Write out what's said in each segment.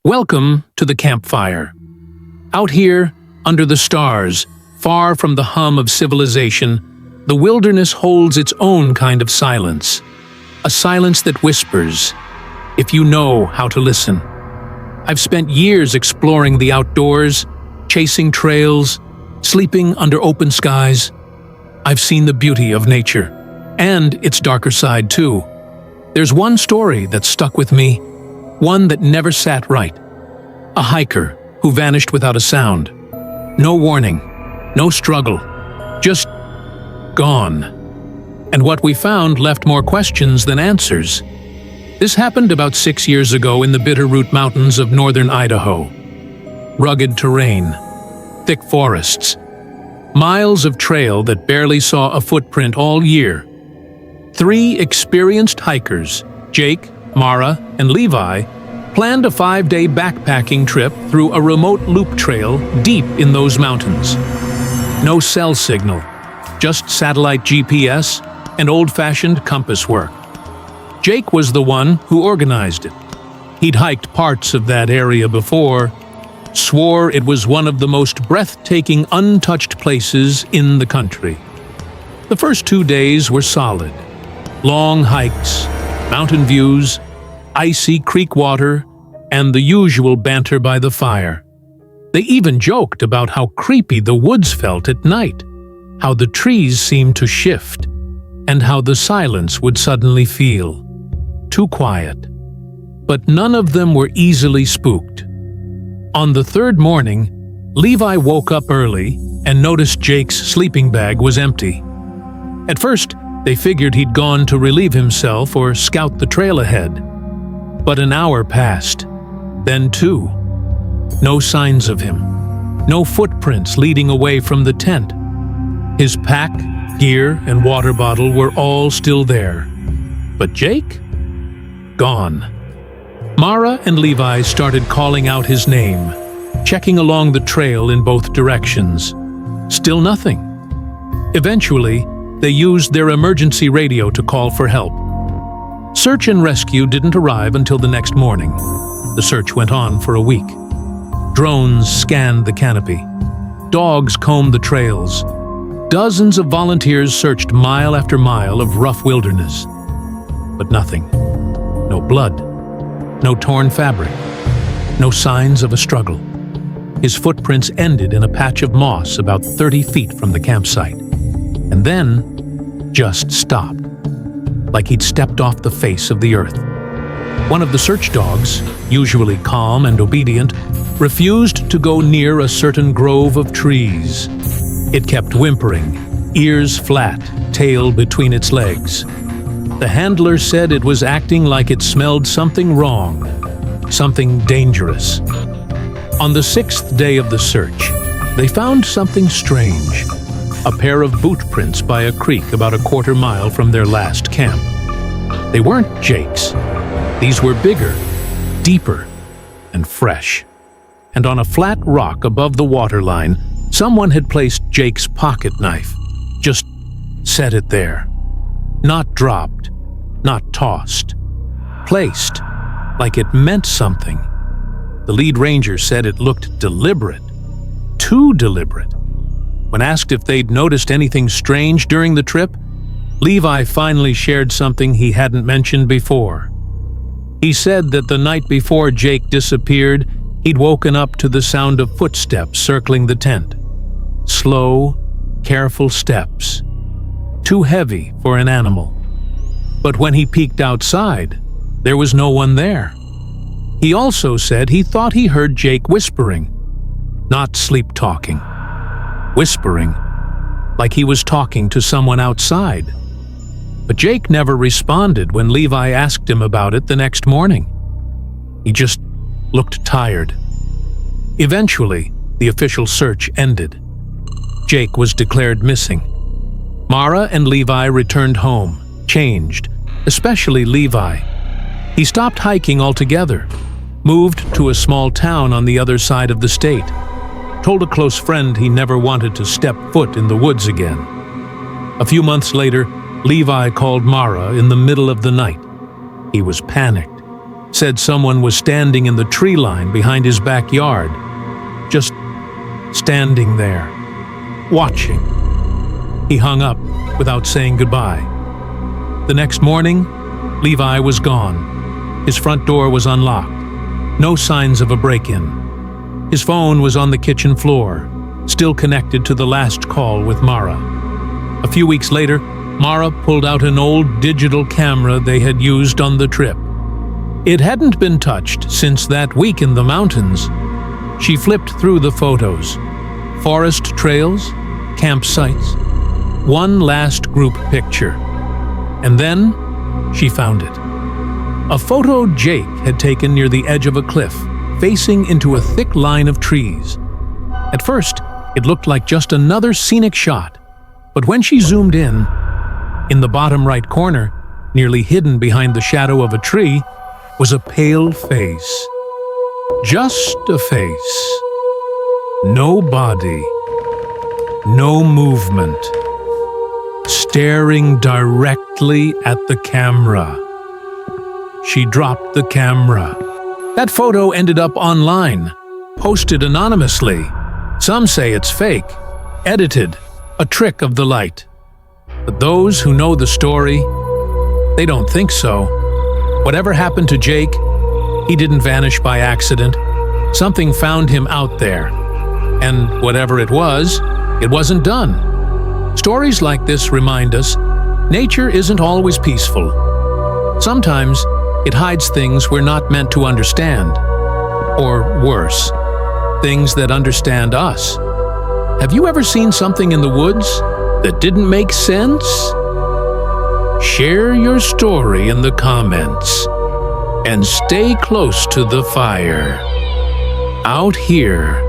Welcome to the campfire. Out here, under the stars, far from the hum of civilization, the wilderness holds its own kind of silence. A silence that whispers, if you know how to listen. I've spent years exploring the outdoors, chasing trails, sleeping under open skies. I've seen the beauty of nature, and its darker side too. There's one story that stuck with me, one that never sat right. A hiker who vanished without a sound. No warning, no struggle, just gone. And what we found left more questions than answers. This happened about 6 years ago in the Bitterroot Mountains of northern Idaho. Rugged terrain, thick forests, miles of trail that barely saw a footprint all year. 3 experienced hikers, Jake, Mara, and Levi, planned a 5-day backpacking trip through a remote loop trail deep in those mountains. No cell signal, just satellite GPS and old-fashioned compass work. Jake was the one who organized it. He'd hiked parts of that area before, swore it was one of the most breathtaking untouched places in the country. The first 2 days were solid. Long hikes, mountain views, icy creek water, and the usual banter by the fire. They even joked about how creepy the woods felt at night, how the trees seemed to shift, and how the silence would suddenly feel too quiet. But none of them were easily spooked. On the 3rd morning, Levi woke up early and noticed Jake's sleeping bag was empty. At first, they figured he'd gone to relieve himself or scout the trail ahead. But an hour passed, then 2. No signs of him. No footprints leading away from the tent. His pack, gear, and water bottle were all still there. But Jake? Gone. Mara and Levi started calling out his name, checking along the trail in both directions. Still nothing. Eventually, they used their emergency radio to call for help. Search and rescue didn't arrive until the next morning. The search went on for a week. Drones scanned the canopy. Dogs combed the trails. Dozens of volunteers searched mile after mile of rough wilderness. But nothing. No blood. No torn fabric. No signs of a struggle. His footprints ended in a patch of moss about 30 feet from the campsite. And then just stopped, like he'd stepped off the face of the earth. One of the search dogs, usually calm and obedient, refused to go near a certain grove of trees. It kept whimpering, ears flat, tail between its legs. The handler said it was acting like it smelled something wrong, something dangerous. On the 6th day of the search, they found something strange. A pair of boot prints by a creek about a quarter mile from their last camp. They weren't Jake's. These were bigger, deeper, and fresh. And on a flat rock above the waterline, someone had placed Jake's pocket knife. Just set it there. Not dropped, not tossed. Placed, like it meant something. The lead ranger said it looked deliberate. Too deliberate. When asked if they'd noticed anything strange during the trip, Levi finally shared something he hadn't mentioned before. He said that the night before Jake disappeared, he'd woken up to the sound of footsteps circling the tent. Slow, careful steps. Too heavy for an animal. But when he peeked outside, there was no one there. He also said he thought he heard Jake whispering, not sleep-talking. Whispering, like he was talking to someone outside. But Jake never responded when Levi asked him about it the next morning. He just looked tired. Eventually, the official search ended. Jake was declared missing. Mara and Levi returned home, changed, especially Levi. He stopped hiking altogether, moved to a small town on the other side of the state. Told a close friend he never wanted to step foot in the woods again. A few months later, Levi called Mara in the middle of the night. He was panicked. said someone was standing in the tree line behind his backyard, just standing there, watching. He hung up without saying goodbye. The next morning, Levi was gone. His front door was unlocked. No signs of a break-in. His phone was on the kitchen floor, still connected to the last call with Mara. A few weeks later, Mara pulled out an old digital camera they had used on the trip. It hadn't been touched since that week in the mountains. She flipped through the photos. Forest trails, campsites, one last group picture. And then she found it. A photo Jake had taken near the edge of a cliff, facing into a thick line of trees. At first, it looked like just another scenic shot, but when she zoomed in the bottom right corner, nearly hidden behind the shadow of a tree, was a pale face. Just a face. No body. No movement. Staring directly at the camera. She dropped the camera. That photo ended up online, posted anonymously. Some say it's fake, edited, a trick of the light. But those who know the story, they don't think so. Whatever happened to Jake, he didn't vanish by accident. Something found him out there. And whatever it wasn't done. Stories like this remind us, nature isn't always peaceful. Sometimes it hides things we're not meant to understand. Or worse, things that understand us. Have you ever seen something in the woods that didn't make sense? Share your story in the comments and stay close to the fire. Out here,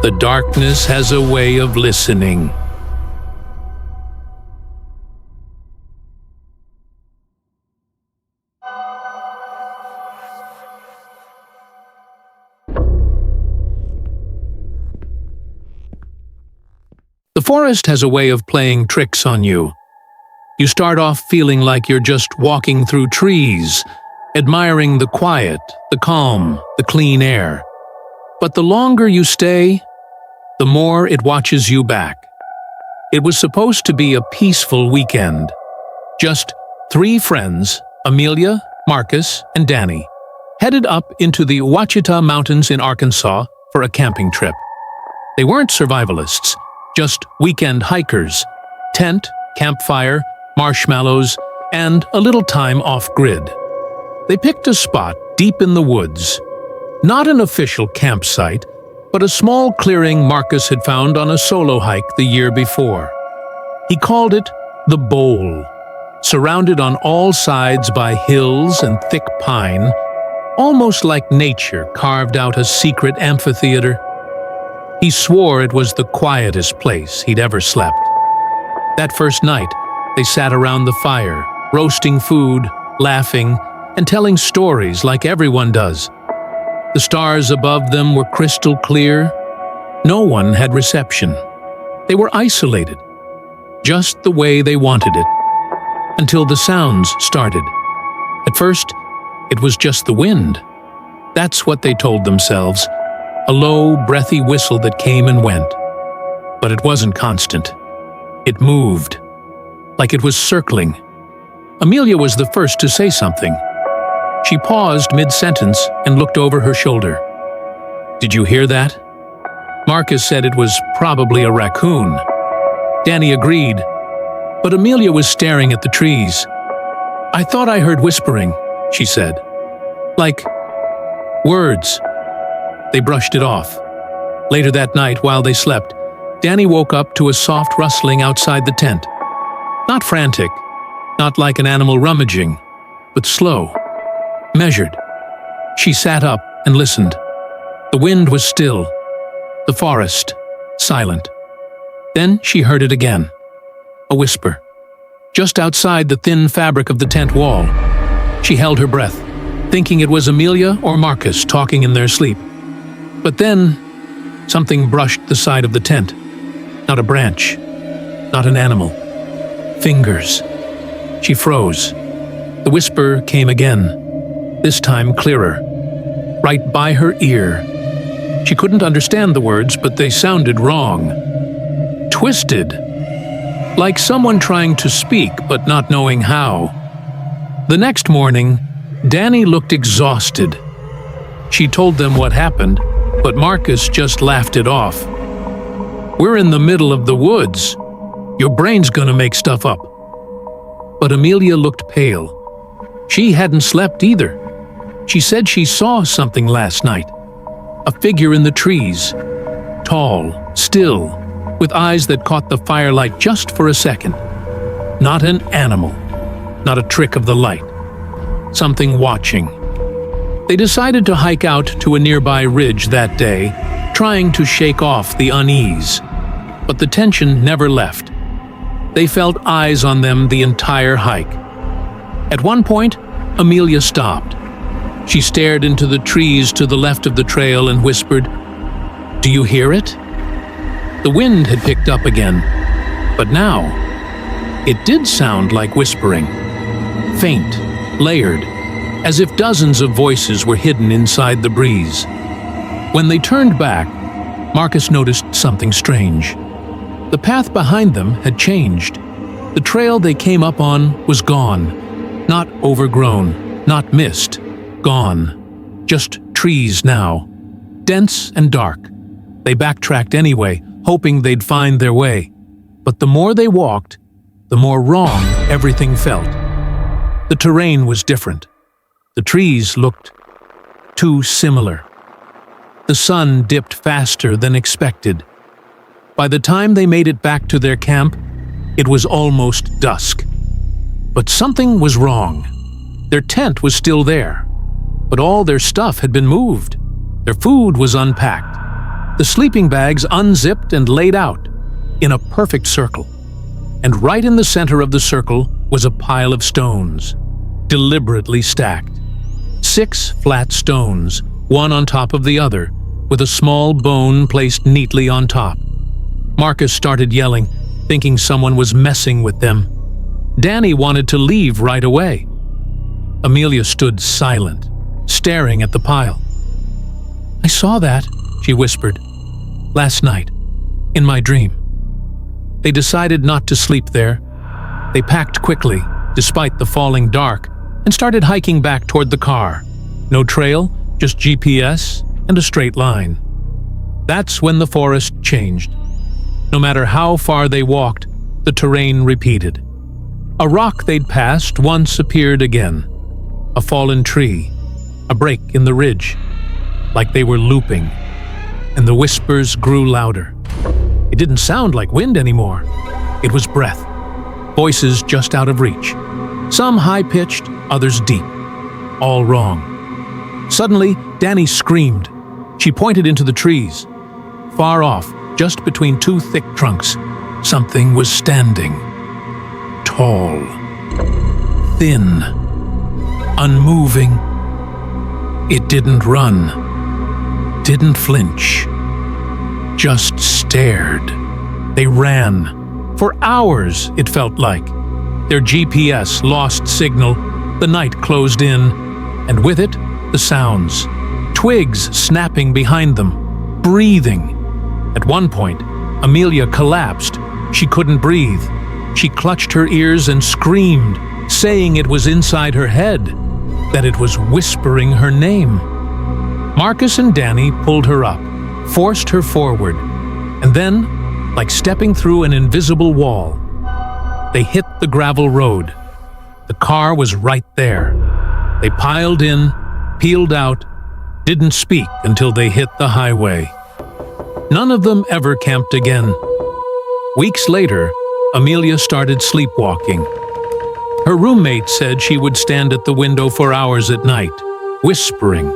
the darkness has a way of listening. The forest has a way of playing tricks on you. You start off feeling like you're just walking through trees, admiring the quiet, the calm, the clean air. But the longer you stay, the more it watches you back. It was supposed to be a peaceful weekend. Just 3 friends, Amelia, Marcus, and Danny, headed up into the Ouachita Mountains in Arkansas for a camping trip. They weren't survivalists, just weekend hikers. Tent, campfire, marshmallows, and a little time off-grid. They picked a spot deep in the woods. Not an official campsite, but a small clearing Marcus had found on a solo hike the year before. He called it the Bowl, surrounded on all sides by hills and thick pine, almost like nature carved out a secret amphitheater. He swore it was the quietest place he'd ever slept. That first night, they sat around the fire, roasting food, laughing, and telling stories like everyone does. The stars above them were crystal clear. No one had reception. They were isolated, just the way they wanted it, until the sounds started. At first, it was just the wind. That's what they told themselves, a low, breathy whistle that came and went. But it wasn't constant. It moved, like it was circling. Amelia was the first to say something. She paused mid-sentence and looked over her shoulder. "Did you hear that?" Marcus said it was probably a raccoon. Danny agreed, but Amelia was staring at the trees. "I thought I heard whispering," she said. "Like words." They brushed it off. Later that night, while they slept, Danny woke up to a soft rustling outside the tent. Not frantic, not like an animal rummaging, but slow, measured. She sat up and listened. The wind was still, the forest silent. Then she heard it again, a whisper, just outside the thin fabric of the tent wall. She held her breath, thinking it was Amelia or Marcus talking in their sleep. But then, something brushed the side of the tent. Not a branch, not an animal. Fingers. She froze. The whisper came again. this time clearer, right by her ear. She couldn't understand the words, but they sounded wrong. Twisted, like someone trying to speak but not knowing how. The next morning, Danny looked exhausted. She told them what happened, but Marcus just laughed it off. "We're in the middle of the woods. Your brain's gonna make stuff up." But Amelia looked pale. She hadn't slept either. She said she saw something last night. A figure in the trees. Tall, still, with eyes that caught the firelight just for a second. Not an animal. Not a trick of the light. Something watching. They decided to hike out to a nearby ridge that day, trying to shake off the unease. But the tension never left. They felt eyes on them the entire hike. At one point, Amelia stopped. She stared into the trees to the left of the trail and whispered, "Do you hear it?" The wind had picked up again, but now it did sound like whispering. Faint, layered, as if dozens of voices were hidden inside the breeze. When they turned back, Marcus noticed something strange. The path behind them had changed. The trail they came up on was gone. Not overgrown, not mist. Gone. Just trees now. Dense and dark. They backtracked anyway, hoping they'd find their way. But the more they walked, the more wrong everything felt. The terrain was different. The trees looked too similar. The sun dipped faster than expected. By the time they made it back to their camp, it was almost dusk. But something was wrong. Their tent was still there, but all their stuff had been moved. Their food was unpacked. The sleeping bags unzipped and laid out in a perfect circle. And right in the center of the circle was a pile of stones, deliberately stacked. 6 flat stones, one on top of the other, with a small bone placed neatly on top. Marcus started yelling, thinking someone was messing with them. Danny wanted to leave right away. Amelia stood silent, staring at the pile. "I saw that," she whispered, "last night, in my dream." They decided not to sleep there. They packed quickly, despite the falling dark, and started hiking back toward the car. No trail, just GPS and a straight line. That's when the forest changed. No matter how far they walked, the terrain repeated. A rock they'd passed once appeared again. A fallen tree, a break in the ridge, like they were looping. And the whispers grew louder. It didn't sound like wind anymore. It was breath. Voices just out of reach. Some high-pitched, others deep. All wrong. Suddenly, Danny screamed. She pointed into the trees. Far off, just between 2 thick trunks, something was standing. Tall. Thin. Unmoving. It didn't run. Didn't flinch. Just stared. They ran. For hours, it felt like. Their GPS lost signal, the night closed in, and with it, the sounds. Twigs snapping behind them, breathing. At one point, Amelia collapsed. She couldn't breathe. She clutched her ears and screamed, saying it was inside her head, that it was whispering her name. Marcus and Danny pulled her up, forced her forward, and then, like stepping through an invisible wall, they hit the gravel road. The car was right there. They piled in, peeled out, didn't speak until they hit the highway. None of them ever camped again. Weeks later, Amelia started sleepwalking. Her roommate said she would stand at the window for hours at night, whispering.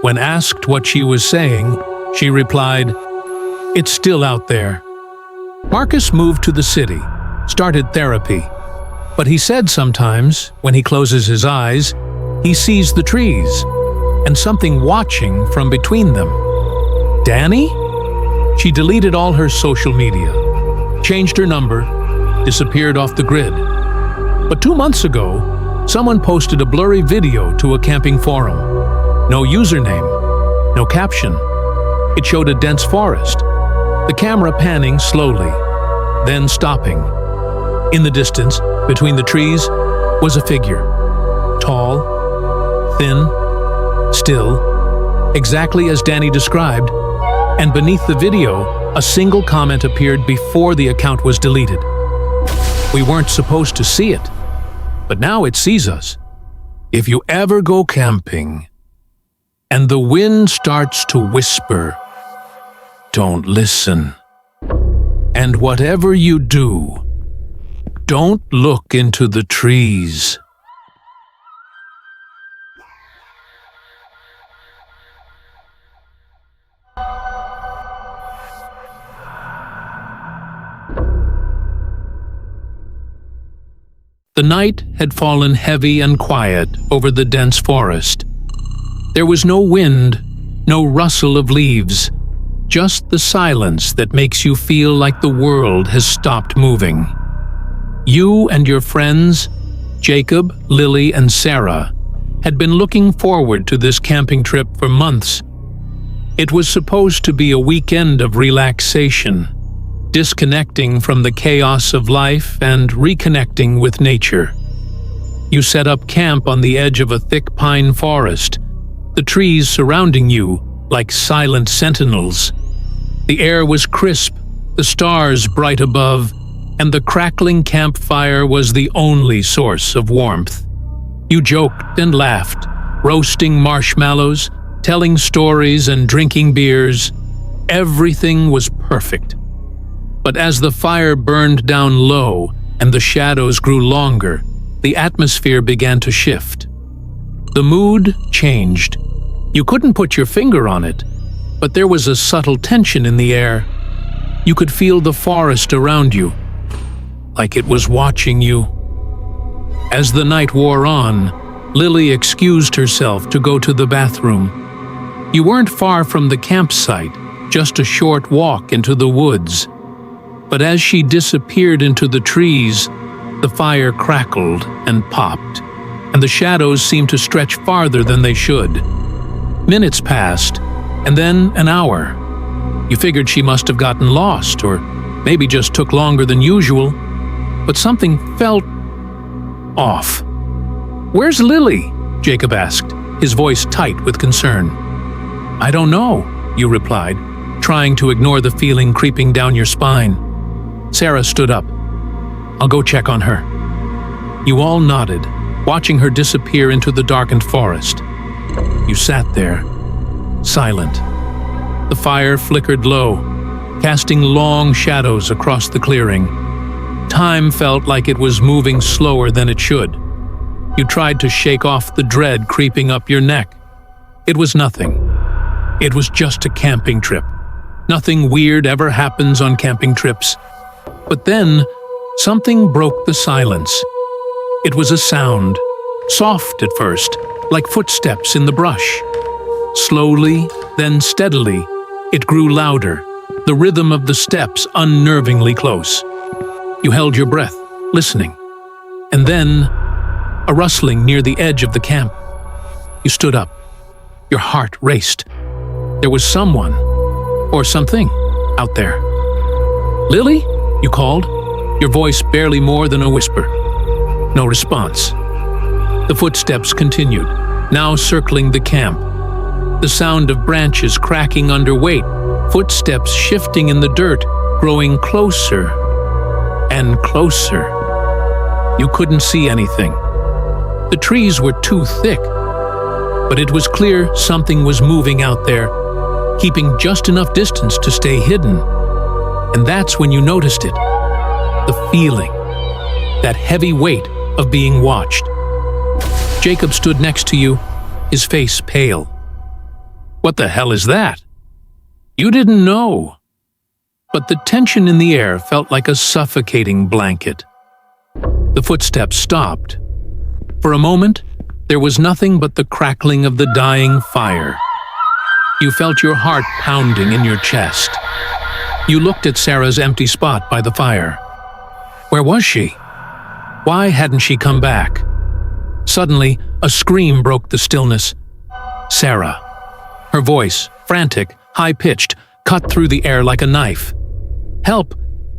When asked what she was saying, she replied, "It's still out there." Marcus moved to the city, started therapy. But he said sometimes, when he closes his eyes, he sees the trees and something watching from between them. Danny? She deleted all her social media, changed her number, disappeared off the grid. But 2 months ago, Someone posted a blurry video to a camping forum. No username, no caption. It showed a dense forest, the camera panning slowly, then stopping. In the distance, between the trees, was a figure. Tall, thin, still, exactly as Danny described, and beneath the video, a single comment appeared before the account was deleted. We weren't supposed to see it, but now it sees us. If you ever go camping, and the wind starts to whisper, don't listen. And whatever you do, don't look into the trees. The night had fallen heavy and quiet over the dense forest. There was no wind, no rustle of leaves, just the silence that makes you feel like the world has stopped moving. You and your friends, Jacob, Lily, and Sarah, had been looking forward to this camping trip for months. It was supposed to be a weekend of relaxation, disconnecting from the chaos of life and reconnecting with nature. You set up camp on the edge of a thick pine forest, the trees surrounding you like silent sentinels. The air was crisp, the stars bright above, and the crackling campfire was the only source of warmth. You joked and laughed, roasting marshmallows, telling stories and drinking beers. Everything was perfect. But as the fire burned down low and the shadows grew longer, the atmosphere began to shift. The mood changed. You couldn't put your finger on it, but there was a subtle tension in the air. You could feel the forest around you, like it was watching you. As the night wore on, Lily excused herself to go to the bathroom. You weren't far from the campsite, just a short walk into the woods. But as she disappeared into the trees, the fire crackled and popped, and the shadows seemed to stretch farther than they should. Minutes passed, and then an hour. You figured she must have gotten lost, or maybe just took longer than usual, but something felt off. "Where's Lily?" Jacob asked, his voice tight with concern. "I don't know," you replied, trying to ignore the feeling creeping down your spine. Sarah stood up. "I'll go check on her." You all nodded, watching her disappear into the darkened forest. You sat there, silent. The fire flickered low, casting long shadows across the clearing. Time felt like it was moving slower than it should. You tried to shake off the dread creeping up your neck. It was nothing. It was just a camping trip. Nothing weird ever happens on camping trips. But then, something broke the silence. It was a sound, soft at first, like footsteps in the brush. Slowly, then steadily, it grew louder, the rhythm of the steps unnervingly close. You held your breath, listening. And then, a rustling near the edge of the camp. You stood up. Your heart raced. There was someone, or something, out there. "Lily?" you called, your voice barely more than a whisper. No response. The footsteps continued, now circling the camp. The sound of branches cracking under weight, footsteps shifting in the dirt, growing closer and closer. You couldn't see anything. The trees were too thick, but it was clear something was moving out there, keeping just enough distance to stay hidden. And that's when you noticed it. The feeling, that heavy weight of being watched. Jacob stood next to you, his face pale. "What the hell is that?" You didn't know. But the tension in the air felt like a suffocating blanket. The footsteps stopped. For a moment, there was nothing but the crackling of the dying fire. You felt your heart pounding in your chest. You looked at Sarah's empty spot by the fire. Where was she? Why hadn't she come back? Suddenly, a scream broke the stillness. Sarah. Her voice, frantic, high-pitched, cut through the air like a knife. "Help!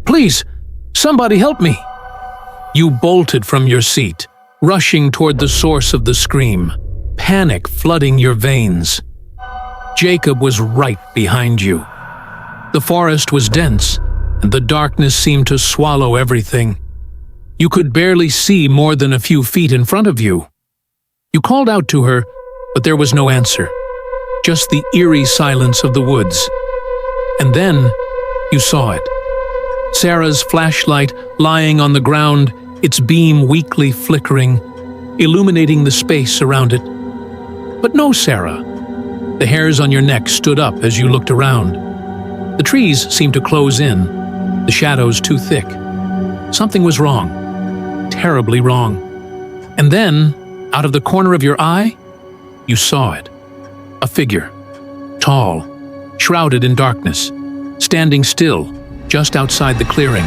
Please! Somebody help me!" You bolted from your seat, rushing toward the source of the scream, panic flooding your veins. Jacob was right behind you. The forest was dense, and the darkness seemed to swallow everything. You could barely see more than a few feet in front of you. You called out to her, but there was no answer, just the eerie silence of the woods. And then you saw it. Sarah's flashlight lying on the ground, its beam weakly flickering, illuminating the space around it. But no Sarah. The hairs on your neck stood up as you looked around. The trees seemed to close in, the shadows too thick. Something was wrong, terribly wrong. And then, out of the corner of your eye, you saw it. A figure, tall, shrouded in darkness, standing still, just outside the clearing.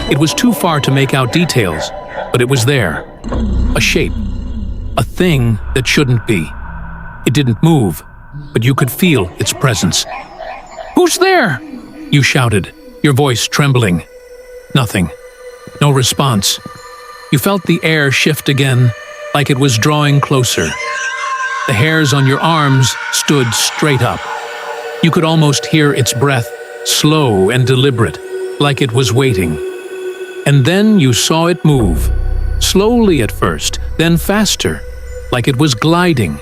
It was too far to make out details, but it was there. A shape, a thing that shouldn't be. It didn't move, but you could feel its presence. "Who's there?" you shouted, your voice trembling. Nothing. No response. You felt the air shift again, like it was drawing closer. The hairs on your arms stood straight up. You could almost hear its breath, slow and deliberate, like it was waiting. And then you saw it move, slowly at first, then faster, like it was gliding.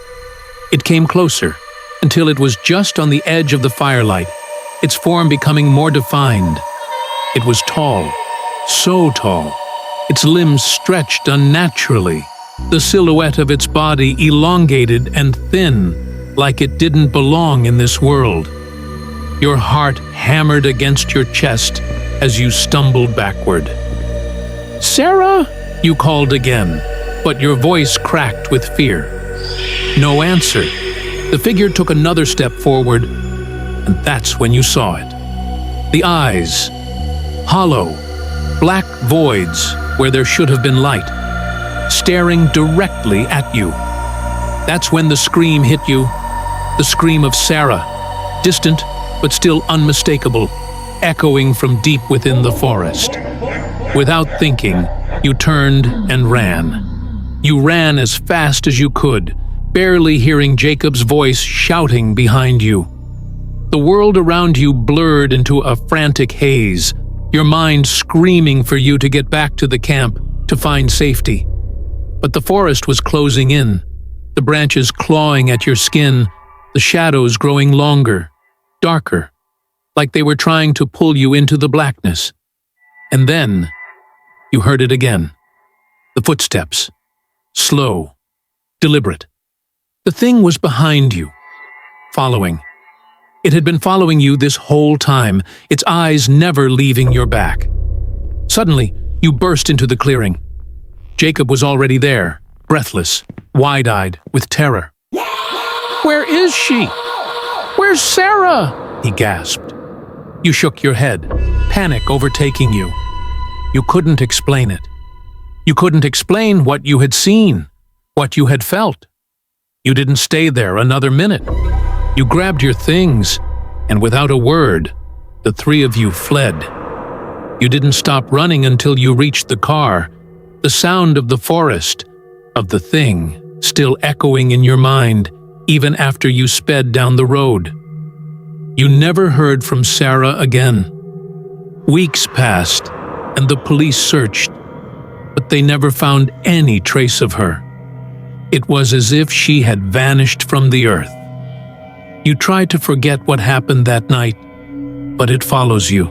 It came closer, until it was just on the edge of the firelight, its form becoming more defined. It was tall, so tall, its limbs stretched unnaturally, the silhouette of its body elongated and thin, like it didn't belong in this world. Your heart hammered against your chest as you stumbled backward. "Sarah?" you called again, but your voice cracked with fear. No answer. The figure took another step forward, and that's when you saw it. The eyes, hollow, black voids where there should have been light, staring directly at you. That's when the scream hit you, the scream of Sarah, distant but still unmistakable, echoing from deep within the forest. Without thinking, you turned and ran. You ran as fast as you could, barely hearing Jacob's voice shouting behind you. The world around you blurred into a frantic haze, your mind screaming for you to get back to the camp, to find safety. But the forest was closing in, the branches clawing at your skin, the shadows growing longer, darker, like they were trying to pull you into the blackness. And then you heard it again. The footsteps. Slow. Deliberate. The thing was behind you. Following. It had been following you this whole time, its eyes never leaving your back. Suddenly, you burst into the clearing. Jacob was already there, breathless, wide-eyed, with terror. "Where is she? Where's Sarah?" he gasped. You shook your head, panic overtaking you. You couldn't explain it. You couldn't explain what you had seen, what you had felt. You didn't stay there another minute. You grabbed your things, and without a word, the three of you fled. You didn't stop running until you reached the car, the sound of the forest, of the thing, still echoing in your mind, even after you sped down the road. You never heard from Sarah again. Weeks passed, and the police searched, but they never found any trace of her. It was as if she had vanished from the earth. You tried to forget what happened that night, but it follows you.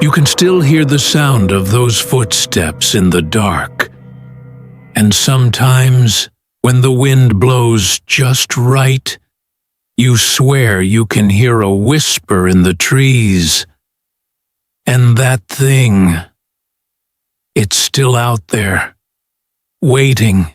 You can still hear the sound of those footsteps in the dark. And sometimes, when the wind blows just right, you swear you can hear a whisper in the trees. And that thing, it's still out there, waiting.